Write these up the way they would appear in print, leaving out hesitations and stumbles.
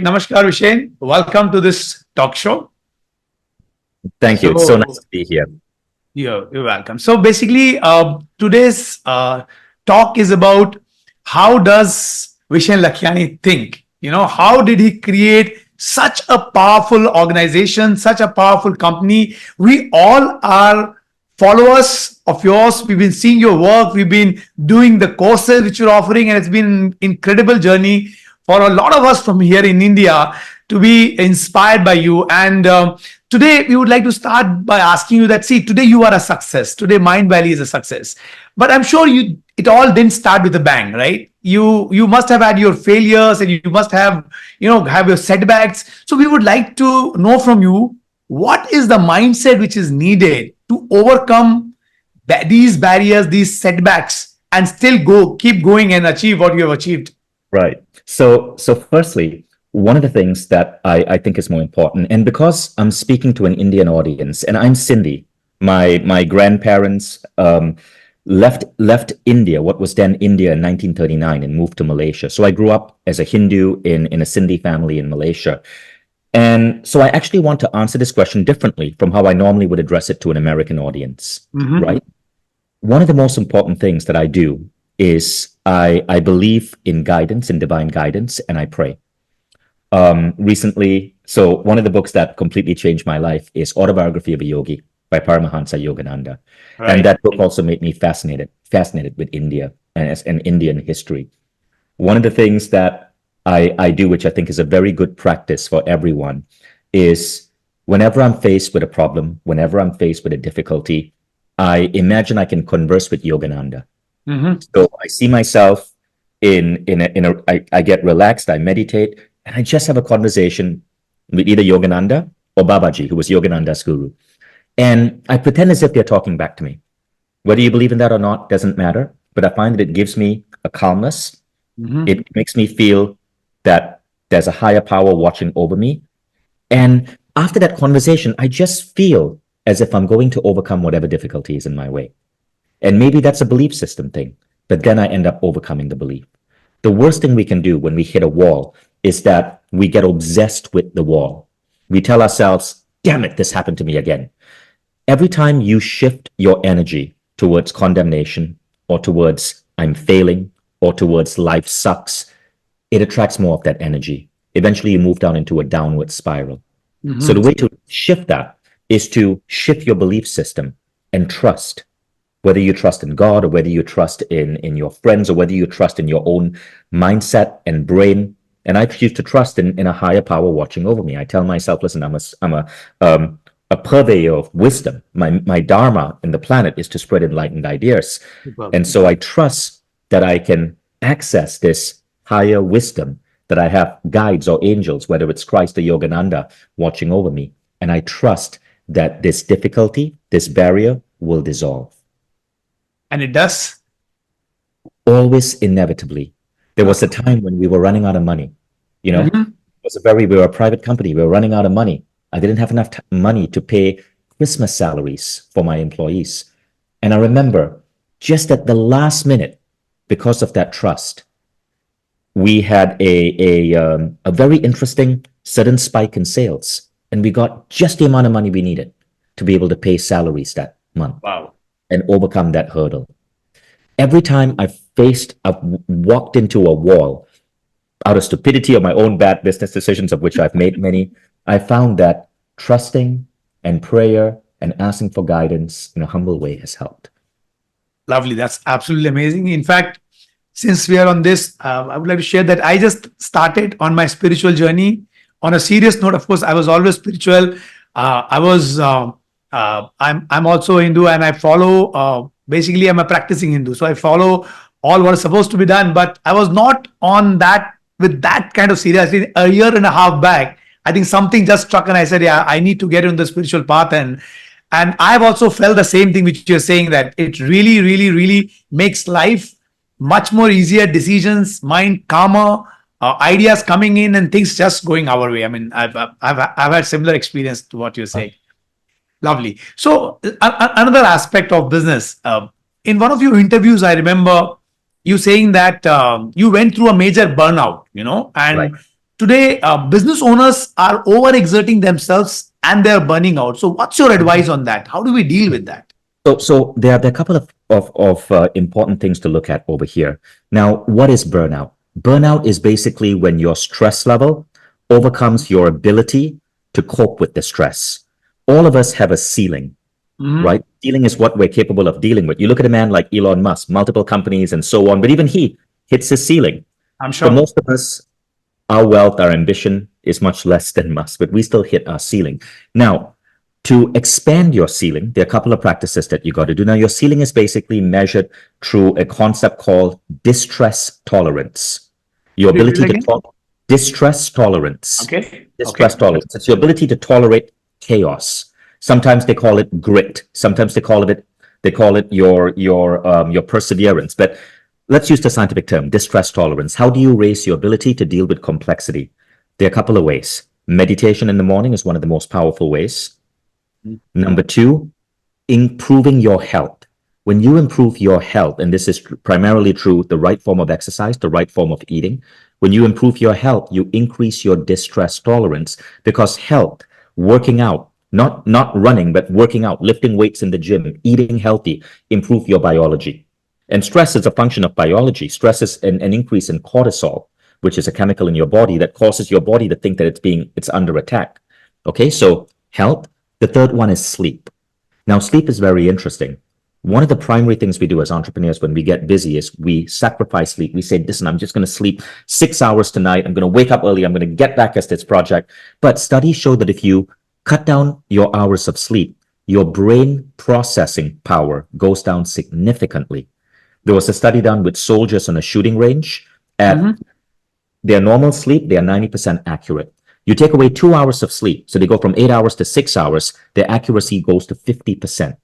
Namaskar, Vishen. Welcome to this talk show. Thank you. It's so nice So, to be here. you're welcome. So, basically, today's talk is about how does Vishen Lakhiani think? How did he create such a powerful organization, such a powerful company? We all are followers of yours. We've been seeing your work. We've been doing the courses which you're offering, and it's been an incredible journey for a lot of us from here in India to be inspired by you. And today we would like to start by asking you that, see, today you are a success. Today Mindvalley is a success. But I'm sure it all didn't start with a bang, right? You must have had your failures, and you must have your setbacks. So we would like to know from you, what is the mindset which is needed to overcome these barriers, these setbacks, and still keep going and achieve what you have achieved? Right. So firstly, one of the things that I think is more important, and because I'm speaking to an Indian audience, and I'm Sindhi, my grandparents left India, what was then India, in 1939, and moved to Malaysia. So I grew up as a Hindu in a Sindhi family in Malaysia. And so I actually want to answer this question differently from how I normally would address it to an American audience, right? One of the most important things that I do is I believe in guidance, in divine guidance, and I pray. Recently, so one of the books that completely changed my life is Autobiography of a Yogi by Paramahansa Yogananda. Right. And that book also made me fascinated with India and Indian history. One of the things that I do, which I think is a very good practice for everyone, is whenever I'm faced with a problem, whenever I'm faced with a difficulty, I imagine I can converse with Yogananda. So I see myself I get relaxed, I meditate, and I just have a conversation with either Yogananda or Babaji, who was Yogananda's guru. And I pretend as if they're talking back to me. Whether you believe in that or not doesn't matter, but I find that it gives me a calmness. It makes me feel that there's a higher power watching over me. And after that conversation, I just feel as if I'm going to overcome whatever difficulty is in my way. And maybe that's a belief system thing, but then I end up overcoming the belief. The worst thing we can do when we hit a wall is that we get obsessed with the wall. We tell ourselves, damn it, this happened to me again. Every time you shift your energy towards condemnation, or towards I'm failing, or towards life sucks, it attracts more of that energy. Eventually you move down into a downward spiral. So the way to shift that is to shift your belief system and trust. Whether you trust in God, or whether you trust in your friends, or whether you trust in your own mindset and brain. And I choose to trust in a higher power watching over me. I tell myself, listen, I'm a purveyor of wisdom. My dharma in the planet is to spread enlightened ideas. And so I trust that I can access this higher wisdom, that I have guides or angels, whether it's Christ or Yogananda, watching over me. And I trust that this difficulty, this barrier, will dissolve. And it does. Always inevitably. There was a time when we were running out of money. We were a private company. We were running out of money. I didn't have enough money to pay Christmas salaries for my employees. And I remember just at the last minute, because of that trust, we had a very interesting sudden spike in sales. And we got just the amount of money we needed to be able to pay salaries that month. Wow. And overcome that hurdle. Every time I've walked into a wall out of stupidity or my own bad business decisions, of which I've made many, I found that trusting and prayer and asking for guidance in a humble way has helped. Lovely. That's absolutely amazing. In fact, since we are on this, I would like to share that I just started on my spiritual journey. On a serious note, of course, I was always spiritual. I'm also Hindu, and I follow, basically I'm a practicing Hindu. So I follow all what is supposed to be done, but I was not on that with that kind of seriously. A year and a half back, I think something just struck and I said, yeah, I need to get on the spiritual path. And I've also felt the same thing which you're saying, that it really, really, really makes life much more easier, decisions, mind calmer, ideas coming in and things just going our way. I mean, I've had similar experience to what you're saying. Lovely. So another aspect of business, in one of your interviews, I remember you saying that you went through a major burnout, and Right. today business owners are overexerting themselves and they're burning out. So, what's your advice on that? How do we deal with that? So there are a couple of important things to look at over here. Now, what is burnout? Burnout is basically when your stress level overcomes your ability to cope with the stress. All of us have a ceiling, Mhm. right? Ceiling is what we're capable of dealing with. You look at a man like Elon Musk, multiple companies and so on, but even he hits his ceiling. I'm For sure. most of us, our wealth, our ambition is much less than Musk, but we still hit our ceiling. Now, to expand your ceiling, there are a couple of practices that you got to do. Now, your ceiling is basically measured through a concept called distress tolerance. Your Repeat it ability to again. talk distress tolerance. Okay. Distress Okay. tolerance. It's your ability to tolerate chaos. Sometimes they call it grit. Sometimes they call it your perseverance. But let's use the scientific term, distress tolerance. How do you raise your ability to deal with complexity? There are a couple of ways. Meditation in the morning is one of the most powerful ways. Number two, improving your health. When you improve your health, and this is primarily through the right form of exercise, the right form of eating, when you improve your health, you increase your distress tolerance because health, working out, not running, but working out, lifting weights in the gym, eating healthy, improve your biology. And stress is a function of biology. Stress is an increase in cortisol, which is a chemical in your body that causes your body to think that it's under attack. Okay, so health. The third one is sleep. Now, sleep is very interesting. One of the primary things we do as entrepreneurs when we get busy is we sacrifice sleep. We say, listen, I'm just going to sleep 6 hours tonight. I'm going to wake up early. I'm going to get back at this project. But studies show that if you cut down your hours of sleep, your brain processing power goes down significantly. There was a study done with soldiers on a shooting range. At Mhm. their normal sleep, they are 90% accurate. You take away 2 hours of sleep, so they go from 8 hours to 6 hours, their accuracy goes to 50%.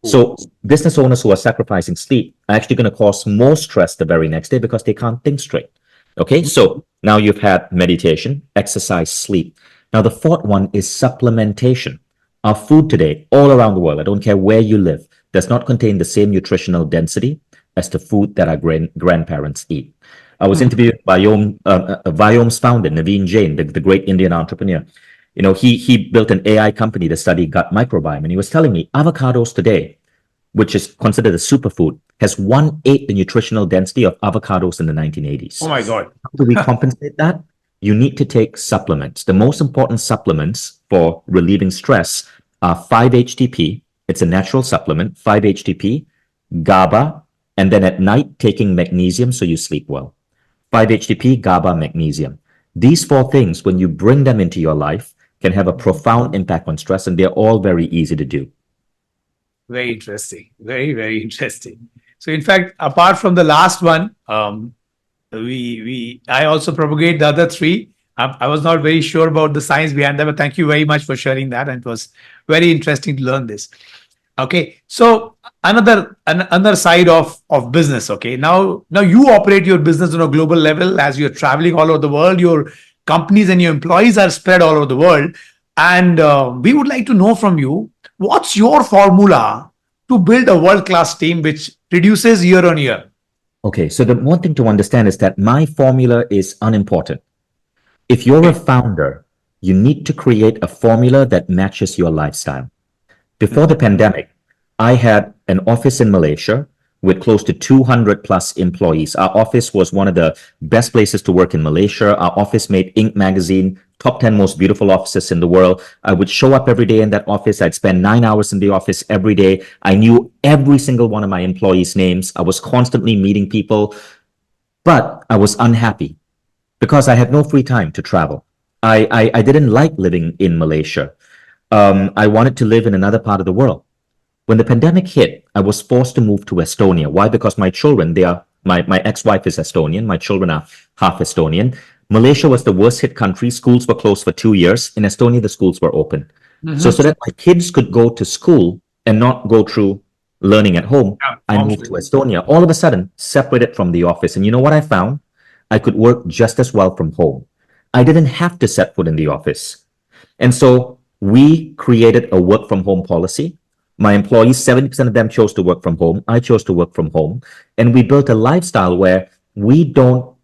Oh. So business owners who are sacrificing sleep are actually going to cause more stress the very next day because they can't think straight. Okay, so now you've had meditation, exercise, sleep. Now the fourth one is supplementation. Our food today, all around the world, I don't care where you live, does not contain the same nutritional density as the food that our grandparents eat. I was Mhm. interviewing Vyome's founder, Naveen Jain, the great Indian entrepreneur. You know, he built an AI company to study gut microbiome, and he was telling me avocados today, which is considered a superfood, has one-eighth the nutritional density of avocados in the Oh 1980s. my God. How do we compensate that? You need to take supplements. The most important supplements for relieving stress are 5-HTP. It's a natural supplement, 5-HTP, GABA, and then at night taking magnesium so you sleep well. 5-HTP, GABA, magnesium. These four things, when you bring them into your life, can have a profound impact on stress, and they're all very easy to do. Very interesting. Very, very interesting. So, in fact, apart from the last one, I also propagate the other three. I was not very sure about the science behind that, but thank you very much for sharing that. And it was very interesting to learn this. Okay, so another side of business. Okay, now you operate your business on a global level as you're traveling all over the world. Your companies and your employees are spread all over the world, and we would like to know from you what's your formula to build a world class team which reduces year on year. Okay, so the one thing to understand is that my formula is unimportant. If you're a Okay. founder, you need to create a formula that matches your lifestyle. Before the Mhm. pandemic, I had an office in Malaysia with close to 200 plus employees. Our office was one of the best places to work in Malaysia. Our office made Inc. magazine, top 10 most beautiful offices in the world. I would show up every day in that office. I'd spend 9 hours in the office every day. I knew every single one of my employees' names. I was constantly meeting people, but I was unhappy because I had no free time to travel. I didn't like living in Malaysia. I wanted to live in another part of the world. When the pandemic hit, I was forced to move to Estonia. Why? Because my children, my ex-wife is Estonian, my children are half Estonian. Malaysia was the worst hit country. Schools were closed for 2 years. In Estonia, the schools were open. So Mhm. that my kids could go to school and not go through learning at home, Yeah, I moved to homeschool. Estonia. All of a sudden, separated from the office. And you know what I found? I could work just as well from home. I didn't have to set foot in the office. And so we created a work from home policy. My employees, 70% of them chose to work from home. I chose to work from home. And we built a lifestyle where we don't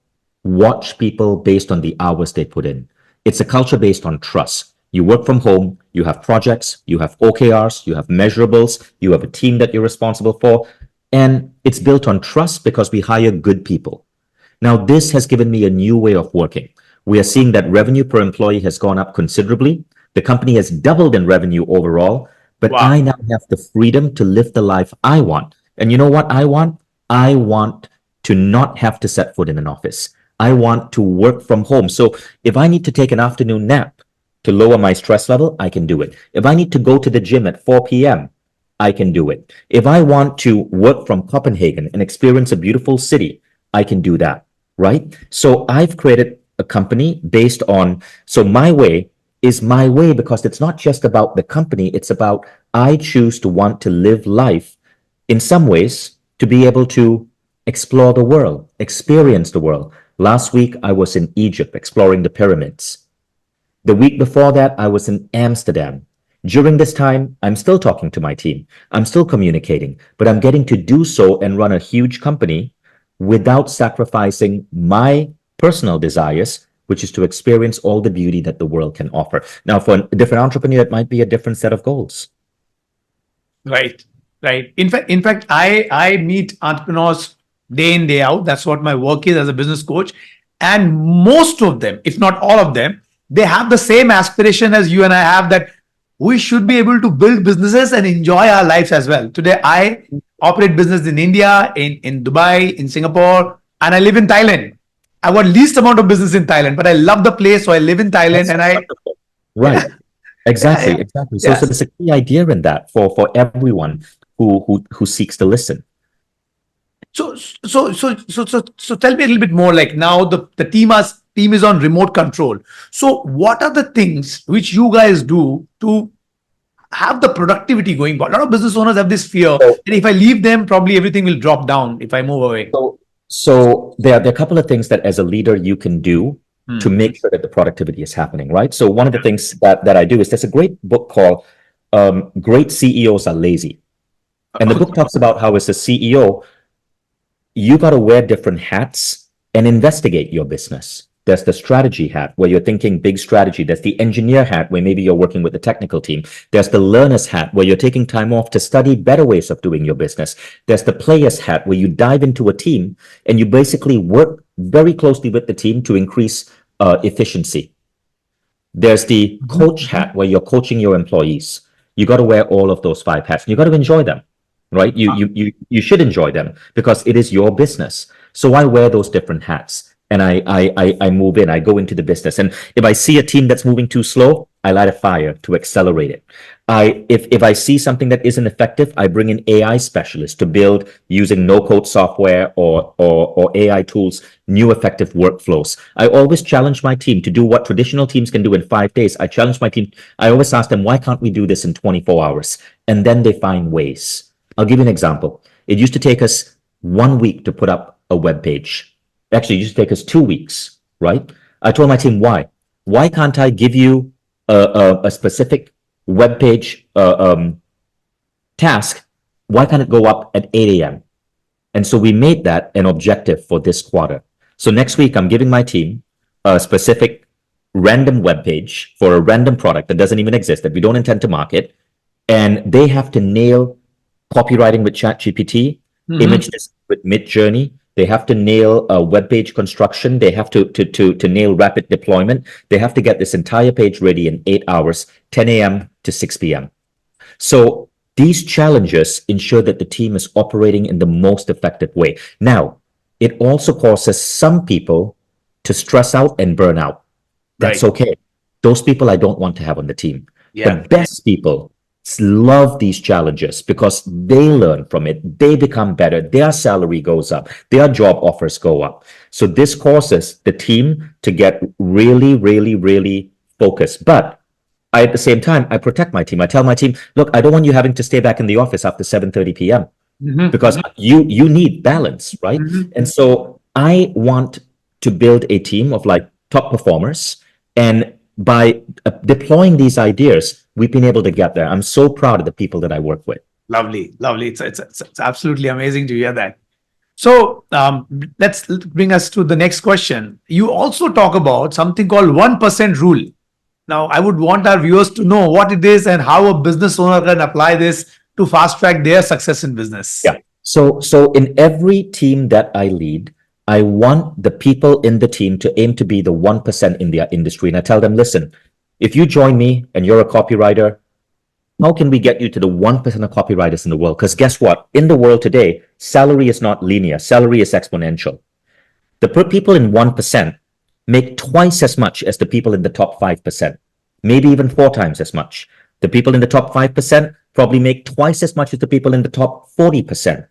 watch people based on the hours they put in. It's a culture based on trust. You work from home, you have projects, you have OKRs, you have measurables, you have a team that you're responsible for, and it's built on trust because we hire good people. Now, this has given me a new way of working. We are seeing that revenue per employee has gone up considerably. The company has doubled in revenue overall, but Wow. I now have the freedom to live the life I want. And you know what I want? I want to not have to set foot in an office. I want to work from home. So if I need to take an afternoon nap to lower my stress level, I can do it. If I need to go to the gym at 4 p.m., I can do it. If I want to work from Copenhagen and experience a beautiful city, I can do that, right? So I've created a company based on, so my way is my way because it's not just about the company, it's about I choose to want to live life in some ways to be able to explore the world, experience the world. Last week, I was in Egypt exploring the pyramids. The week before that, I was in Amsterdam. During this time, I'm still talking to my team. I'm still communicating, but I'm getting to do so and run a huge company without sacrificing my personal desires, which is to experience all the beauty that the world can offer. Now, for a different entrepreneur, it might be a different set of goals. Right, right. In fact, I meet entrepreneurs day in day out. That's what my work is as a business coach, and most of them, if not all of them, they have the same aspiration as you and I have, that we should be able to build businesses and enjoy our lives as well. Today, I operate business in India, in Dubai, in Singapore, and I live in Thailand. I got least amount of business in Thailand, but I love the place, so I live in Thailand, That's and so I wonderful. yeah, Right. Exactly, yeah, exactly. So, yeah. so there's a key idea in that for everyone who seeks to listen. So tell me a little bit more. Like now, the team is on remote control. So what are the things which you guys do to have the productivity going? A lot of business owners have this fear So, that if I leave them, probably everything will drop down if I move away. so there are a couple of things that as a leader you can do to Hmm. make sure that the productivity is happening, right? So one of the things that I do is there's a great book called Great CEOs Are Lazy. And the book talks about how as a CEO, you got to wear different hats and investigate your business. There's the strategy hat where you're thinking big strategy. There's the engineer hat where maybe you're working with the technical team. There's the learner's hat where you're taking time off to study better ways of doing your business. There's the player's hat where you dive into a team and you basically work very closely with the team to increase efficiency. There's the coach hat where you're coaching your employees. You got to wear all of those five hats and you got to enjoy them, right? You should enjoy them because it is your business. So I wear those different hats and I move in, I go into the business. And if I see a team that's moving too slow, I light a fire to accelerate it. If I see something that isn't effective, I bring in AI specialists to build using no-code software or AI tools, new effective workflows. I always challenge my team to do what traditional teams can do in 5 days. I challenge my team. I always ask them, why can't we do this in 24 hours? And then they find ways. I'll give you an example. It used to take us 1 week to put up a web page. Actually, it used to take us 2 weeks, right? I told my team, why? Why can't I give you a specific web page task? Why can't it go up at 8 a.m.? And so we made that an objective for this quarter. So next week, I'm giving my team a specific random web page for a random product that doesn't even exist, that we don't intend to market. And they have to nail copywriting with ChatGPT, Mhm. image design with Midjourney. They have to nail web page construction. They have to nail rapid deployment. They have to get this entire page ready in 8 hours, 10 a.m. to 6 p.m. So these challenges ensure that the team is operating in the most effective way. Now, it also causes some people to stress out and burn out. That's Right. okay. Those people I don't want to have on the team. The Yeah. best people love these challenges because they learn from it. They become better. Their salary goes up. Their job offers go up. So this causes the team to get really, really, really focused. But at the same time, I protect my team. I tell my team, look, I don't want you having to stay back in the office after 7:30 p.m. Mhm. because you need balance, right? Mhm. And so I want to build a team of like top performers. And by deploying these ideas, we've been able to get there. I'm so proud of the people that I work with. Lovely, lovely. It's absolutely amazing to hear that. So let's bring us to the next question. You also talk about something called 1% rule. Now, I would want our viewers to know what it is and how a business owner can apply this to fast track their success in business. Yeah. So in every team that I lead, I want the people in the team to aim to be the 1% in their industry. And I tell them, listen, if you join me and you're a copywriter, how can we get you to the 1% of copywriters in the world? Because guess what? In the world today, salary is not linear. Salary is exponential. The people in 1% make twice as much as the people in the top 5%, maybe even 4 times as much. The people in the top 5% probably make twice as much as the people in the top 40%.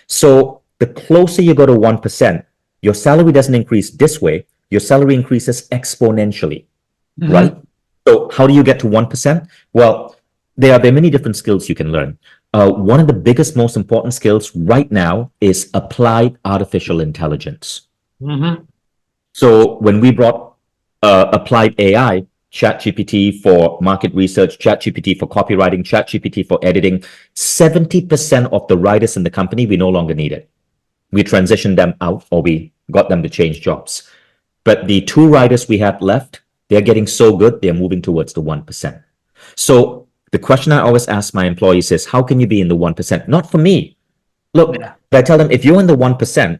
So the closer you go to 1%, your salary doesn't increase this way, your salary increases exponentially, right? So how do you get to 1%? Well, there are many different skills you can learn. One of the biggest, most important skills right now is applied artificial intelligence. So when we brought applied AI, ChatGPT for market research, ChatGPT for copywriting, ChatGPT for editing, 70% of the writers in the company, we no longer need it. We transitioned them out or we got them to change jobs. But the 2 writers we had left, they're getting so good, they're moving towards the 1%. So the question I always ask my employees is, how can you be in the 1%? Not for me. Look, I tell them, if you're in the 1%,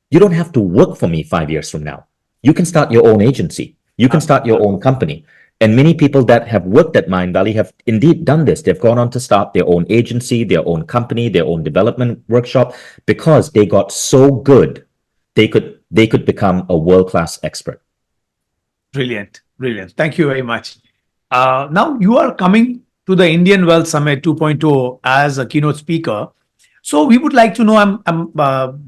you don't have to work for me 5 years from now. You can start your own agency. You can start your own company. And many people that have worked at Mindvalley have indeed done this. They've gone on to start their own agency, their own company, their own development workshop, because they got so good, they could become a world-class expert. Brilliant, brilliant. Thank you very much. Now you are coming to the Indian Wealth Summit 2.0 as a keynote speaker. So we would like to know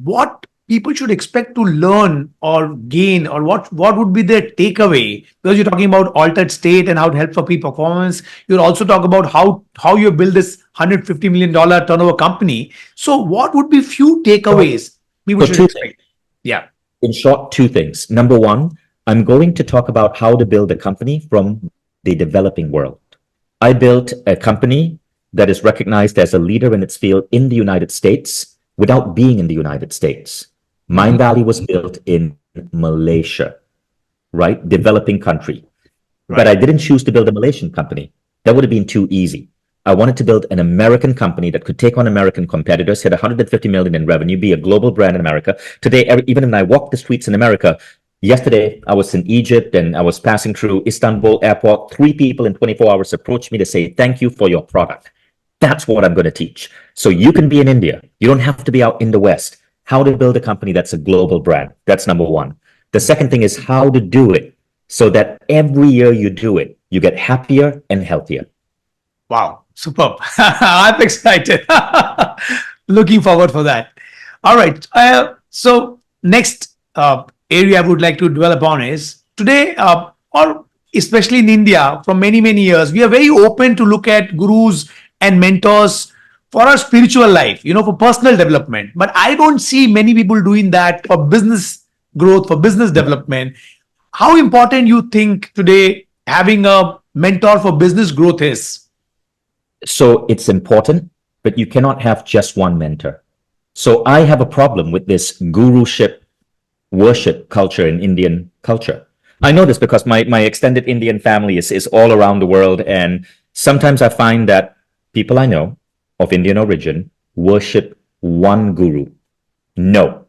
what people should expect to learn or gain, or what would be their takeaway, because you're talking about altered state and how it helps for peak performance. You'll also talk about how you build this $150 million turnover company. So what would be few takeaways people should expect? Yeah. In short, 2 things. Number 1, I'm going to talk about how to build a company from the developing world. I built a company that is recognized as a leader in its field in the United States without being in the United States. Mindvalley was built in Malaysia, right? Developing country. Right. But I didn't choose to build a Malaysian company. That would have been too easy. I wanted to build an American company that could take on American competitors, hit 150 million in revenue, be a global brand in America. Today, even when I walk the streets in America, yesterday I was in Egypt and I was passing through Istanbul airport. 3 people in 24 hours approached me to say, thank you for your product. That's what I'm going to teach. So you can be in India. You don't have to be out in the West. How to build a company that's a global brand. That's number 1. The second thing is how to do it so that every year you do it, you get happier and healthier. Wow, superb. I'm excited. Looking forward for that. All right. So next area I would like to dwell upon is today, or especially in India, for many, many years, we are very open to look at gurus and mentors for our spiritual life, for personal development. But I don't see many people doing that for business growth, for business development. How important you think today having a mentor for business growth is? So it's important, but you cannot have just one mentor. So I have a problem with this guruship worship culture in Indian culture. I know this because my extended Indian family is all around the world. And sometimes I find that people I know of Indian origin worship one guru. No,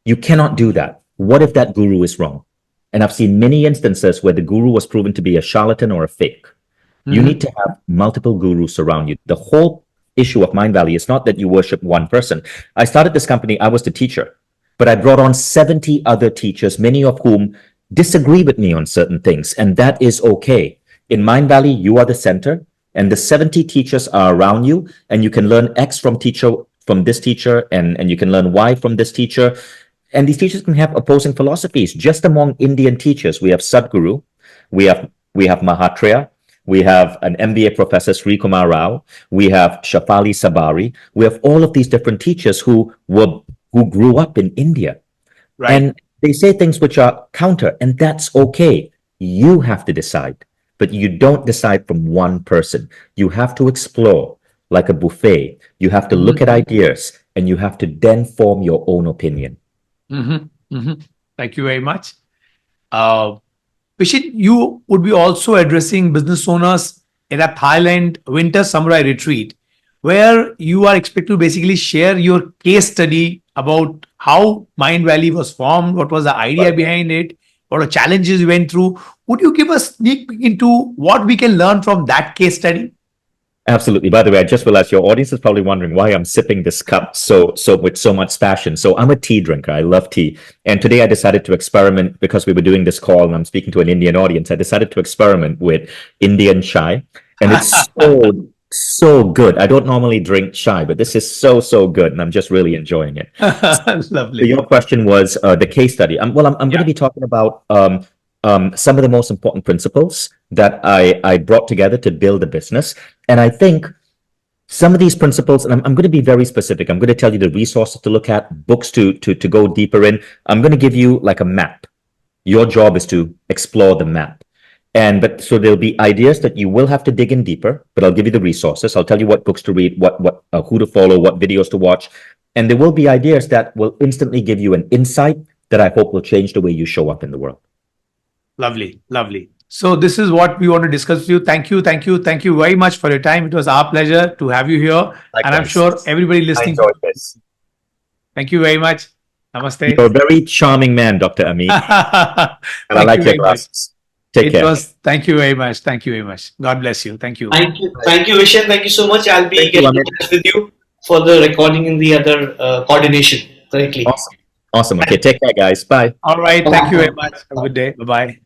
you cannot do that. What if that guru is wrong? And I've seen many instances where the guru was proven to be a charlatan or a fake. You need to have multiple gurus around you. The whole issue of Mindvalley is not that you worship one person. I started this company, I was the teacher, but I brought on 70 other teachers, many of whom disagree with me on certain things, and that is okay. In Mindvalley, you are the center, and the 70 teachers are around you, and you can learn X from this teacher, and you can learn Y from this teacher. And these teachers can have opposing philosophies. Just among Indian teachers, we have Sadhguru, we have Mahatria, we have an MBA professor, Sri Kumar Rao. We have Shafali Sabari. We have all of these different teachers who grew up in India. Right. And they say things which are counter, and that's okay. You have to decide, but you don't decide from one person. You have to explore. like a buffet. You have to look at ideas and you have to then form your own opinion. Thank you very much. Uh, Vishen, you would be also addressing business owners at a Thailand winter samurai retreat, where you are expected to basically share your case study about how Mind Valley was formed, what was the idea behind it, what are challenges you went through. Would you give a sneak peek into what we can learn from that case study? Absolutely. By the way, I just realized your audience is probably wondering why I'm sipping this cup so with so much passion. So I'm a tea drinker. I love tea. And today I decided to experiment because we were doing this call and I'm speaking to an Indian audience. I decided to experiment with Indian chai. And it's so good. I don't normally drink chai, but this is so good. And I'm just really enjoying it. So Lovely. your question was the case study. I'm going to be talking about some of the most important principles that I brought together to build a business. And I think some of these principles, and I'm going to be very specific. I'm going to tell you the resources to look at, books to go deeper in. I'm going to give you like a map. Your job is to explore the map. But so there'll be ideas that you will have to dig in deeper, but I'll give you the resources. I'll tell you what books to read, who to follow, what videos to watch. And there will be ideas that will instantly give you an insight that I hope will change the way you show up in the world. Lovely, lovely. So this is what we want to discuss with you. Thank you very much for your time. It was our pleasure to have you here. Likewise. And I'm sure everybody I listening. enjoyed this. Thank you very much. Namaste. You're a very charming man, Dr. Ameet. And I like your glasses. Take care. Thank you very much. Thank you very much. God bless you. Thank you. Thank you, Vishen. Thank you so much. I'll be Thank you, getting in Amit. touch with you for the recording and the other coordination correctly. Awesome. Okay, take care, guys. Bye. All right. Thank you very much. Have a good day. Bye bye.